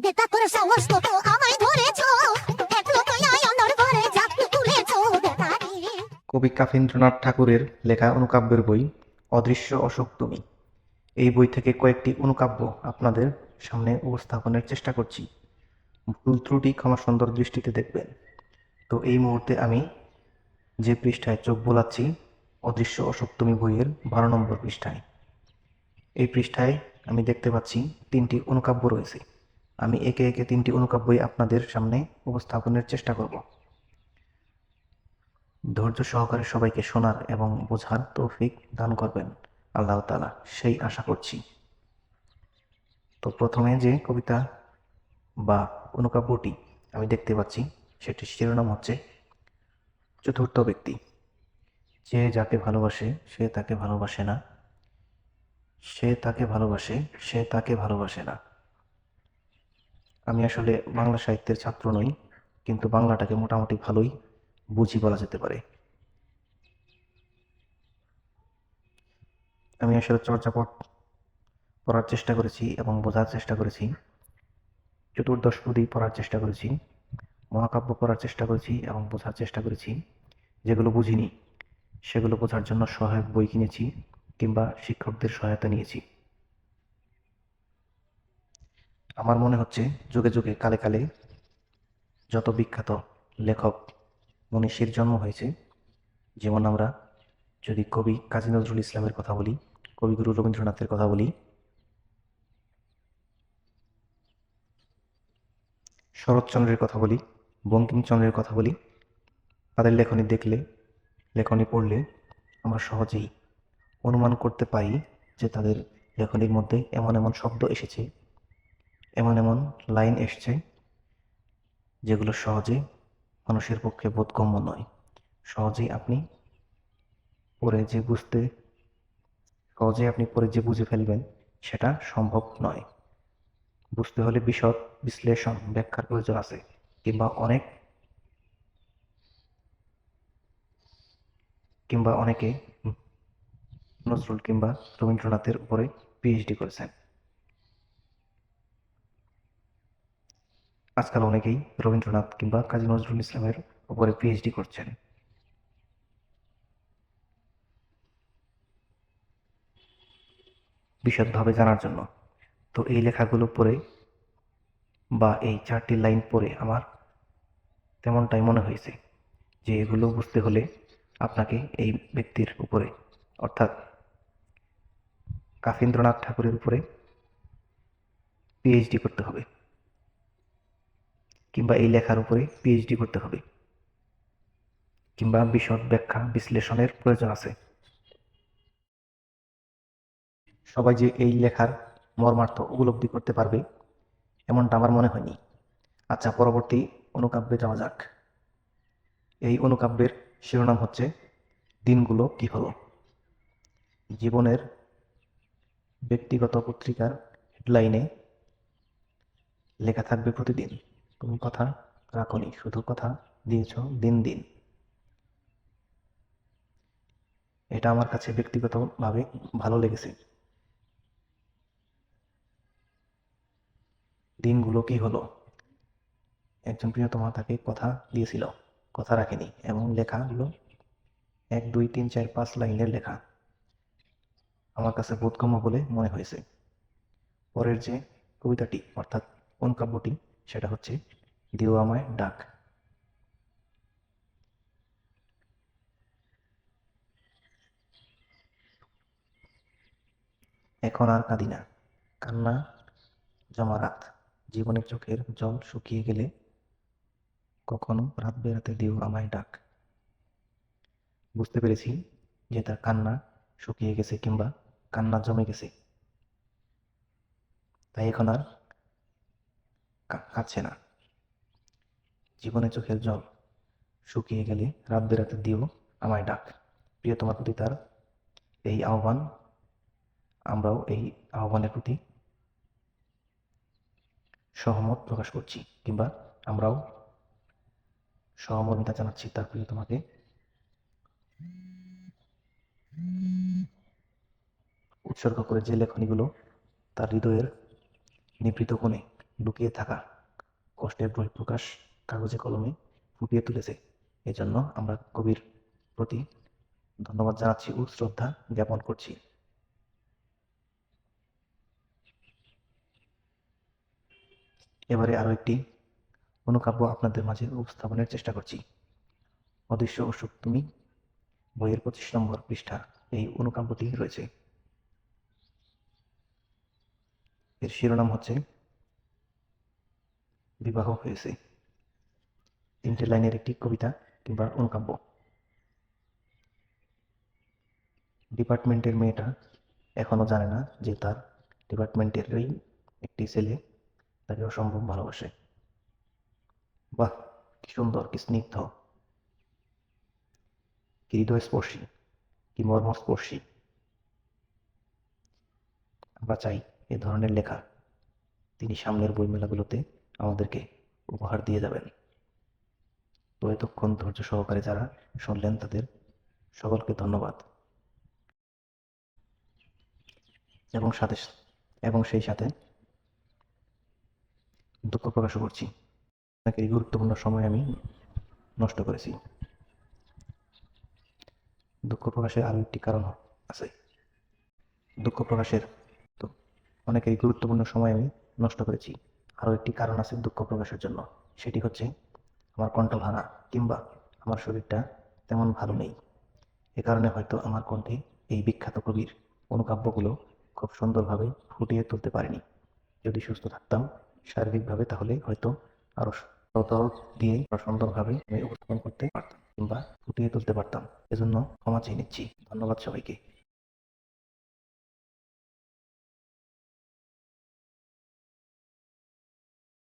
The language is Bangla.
বেতা করে সাহস কত আমায় ধরেছো, এক লোকই অন্দর ভরে জাপটে তুলেছো বেতারে। কবি কাফীন্দ্রনাথ ঠাকুরের লেখা অনুকাব্যের বই অদৃশ্য অশোক তুমি। এই বই থেকে কয়েকটি অনুকাব্য আপনাদের সামনে উপস্থাপনের চেষ্টা করছি। ভুল ত্রুটি ক্ষমা সুন্দর দৃষ্টিতে দেখবেন। তো এই মুহূর্তে আমি যে পৃষ্ঠায় চোখ বোলাচ্ছি, অদৃশ্য অশোক তুমি বইয়ের 12 নম্বর পৃষ্ঠায়। এই পৃষ্ঠায় আমি দেখতে পাচ্ছি 3টি অনুকাব্য রয়েছে। আমি একে একে 3টি অনুকাব্যই আপনাদের সামনে উপস্থাপনের চেষ্টা করব। ধৈর্য সহকারে সবাইকে শোনার এবং বোঝার তৌফিক দান করবেন আল্লাহ তাআলা, সেই আশা করছি। তো প্রথমে যে কবিতা বা অনুকাব্যটি আমি দেখতে পাচ্ছি, সেটির শিরোনাম হচ্ছে চতুর্থ ব্যক্তি। যে যাকে ভালোবাসে সে তাকে ভালোবাসে না, সে তাকে ভালোবাসে সে তাকে ভালোবাসে না। আমি আসলে বাংলা সাহিত্যের ছাত্র নই, কিন্তু বাংলাটাকে মোটামুটি ভালোই বুঝি বলা যেতে পারে। আমি আসলে চর্যাপদ পড়ার চেষ্টা করেছি এবং বোঝার চেষ্টা করেছি, চতুর্দশপদী পড়ার চেষ্টা করেছি, মহাকাব্য পড়ার চেষ্টা করেছি এবং বোঝার চেষ্টা করেছি। যেগুলো বুঝিনি সেগুলো বোঝার জন্য সহায়ক বই কিনেছি কিংবা শিক্ষকদের সহায়তা নিয়েছি। আমার মনে হচ্ছে যুগে যুগে কালে কালে যত বিখ্যাত লেখক মনীষীর জন্ম হয়েছে, যেমন আমরা যদি কবি কাজী নজরুল ইসলামের কথা বলি, কবিগুরু রবীন্দ্রনাথের কথা বলি, শরৎচন্দ্রের কথা বলি, বঙ্কিমচন্দ্রের কথা বলি, তাদের লেখনী দেখলে, লেখনী পড়লে আমরা সহজেই অনুমান করতে পারি যে তাদের লেখনীর মধ্যে এমন এমন শব্দ এসেছে, এমন এমন লাইন এসছে, যেগুলো সহজে মানুষের পক্ষে বোধগম্য নয়। সহজেই আপনি পড়ে যে বুঝে ফেলবেন, সেটা সম্ভব নয়। বুঝতে হলে বিশদ বিশ্লেষণ ব্যাখ্যার প্রয়োজন আছে, কিংবা অনেকে নজরুল কিংবা রবীন্দ্রনাথের উপরে পিএইচডি করেছেন। আজকাল অনেকেই রবীন্দ্রনাথ কিংবা কাজী নজরুল ইসলামের উপরে পিএইচডি করছেন বিশদভাবে জানার জন্য। তো এই লেখাগুলো পড়ে বা এই 4টি লাইন পড়ে আমার তেমনটাই মনে হয়েছে যে এগুলো বুঝতে হলে আপনাকে এই ব্যক্তির উপরে, অর্থাৎ কাফীন্দ্রনাথ ঠাকুরের উপরে পিএইচডি করতে হবে, কিংবা এই লেখার উপরে পিএইচডি করতে হবে, কিংবা বিশদ ব্যাখ্যা বিশ্লেষণের প্রয়োজন আছে। সবাই যে এই লেখার মর্মার্থ উপলব্ধি করতে পারবে এমনটা আমার মনে হয়নি। আচ্ছা, পরবর্তী অনুকাব্যে যাওয়া যাক। এই অনুকাব্যের শিরোনাম হচ্ছে দিনগুলো কি হলো। জীবনের ব্যক্তিগত পত্রিকার হেডলাইনে লেখা থাকবে প্রতিদিন, তুমি কথা রাখোনি, শুধু কথা দিয়েছ দিন দিন। এটা আমার কাছে ব্যক্তিগতভাবে ভালো লেগেছে। দিনগুলো কি হলো, একজন প্রিয়তমা তাকে কথা দিয়েছিল, কথা রাখেনি, এবং লেখাগুলো 1 2 3 4 5 লাইনের লেখা আমার কাছে বোধগম্য বলে মনে হয়েছে। পরের যে কবিতাটি অর্থাৎ অনুকাব্যটি, সেটা হচ্ছে দিও আমায় ডাক। এখন আর কাঁদি না, কান্না জমা রাত, জীবনের চোখের জল শুকিয়ে গেলে কখনো রাত বেরাতে দিও আমায় ডাক। বুঝতে পেরেছি যে তার কান্না শুকিয়ে গেছে কিংবা কান্না জমে গেছে, তাই এখন আর কাঁদছে না। জীবনের চোখের জল শুকিয়ে গেলে রাত বেরাতে দিও আমায় ডাক। প্রিয়তমার প্রতি তার এই আহ্বান, আমরাও এই আহ্বানের প্রতি সহমত প্রকাশ করছি, কিংবা আমরাও সহমর্মিতা জানাচ্ছি তার প্রিয়তমাকে। উৎসর্গ করে যে লেখনীগুলো তার হৃদয়ের নিভৃত কোণে লুকিয়ে থাকা কষ্টের বহিঃপ্রকাশ কাগজে কলমে ফুটিয়ে তুলেছে। এজন্য আমরা কবির প্রতি ধন্যবাদ জানাচ্ছি ও শ্রদ্ধা জ্ঞাপন করছি। এবারে আরো একটি অনুকাব্য আপনাদের মাঝে উপস্থাপনের চেষ্টা করছি। অদৃশ্য অসুখ তুমি বইয়ের 25 নম্বর পৃষ্ঠা এই অনুকাব্যটি রয়েছে। এর শিরোনাম হচ্ছে বিবাহ হয়েছে। 3টে লাইনের একটি কবিতা কিংবা অনুকাব্য। ডিপার্টমেন্টের মেয়েটা এখনো জানে না যে তার ডিপার্টমেন্টেরই একটি ছেলে তাকে অসম্ভব ভালোবাসে। বাহ, কি সুন্দর, কি স্নিগ্ধ, কি হৃদয়স্পর্শী, কি মর্মস্পর্শী। আমরা চাই এ ধরনের লেখা তিনি সামনের বইমেলাগুলোতে আমাদেরকে উপহার দিয়ে যাবেন। তো এতক্ষণ ধৈর্য সহকারে যারা শুনলেন তাদের সকলকে ধন্যবাদ, এবং সেই সাথে দুঃখ প্রকাশও করছি। আপনাকে এই গুরুত্বপূর্ণ সময় আমি নষ্ট করেছি। দুঃখ প্রকাশের আরও একটি কারণ আছে। দুঃখ প্রকাশের তো অনেকেরই গুরুত্বপূর্ণ সময় আমি নষ্ট করেছি। আরও একটি কারণ আছে দুঃখ প্রকাশের জন্য, সেটি হচ্ছে আমার কণ্ঠ ভাঙা কিংবা আমার শরীরটা তেমন ভালো নেই। এ কারণে হয়তো আমার কণ্ঠে এই বিখ্যাত কবির অনুকাব্যগুলো খুব সুন্দরভাবে ফুটিয়ে তুলতে পারিনি। যদি সুস্থ থাকতাম শারীরিকভাবে তাহলে হয়তো আরো তরল দিয়ে আরো সুন্দরভাবে আমি উপস্থাপন করতে পারতাম কিংবা ফুটিয়ে তুলতে পারতাম। এজন্য ক্ষমা চেয়ে নিচ্ছি। ধন্যবাদ সবাইকে।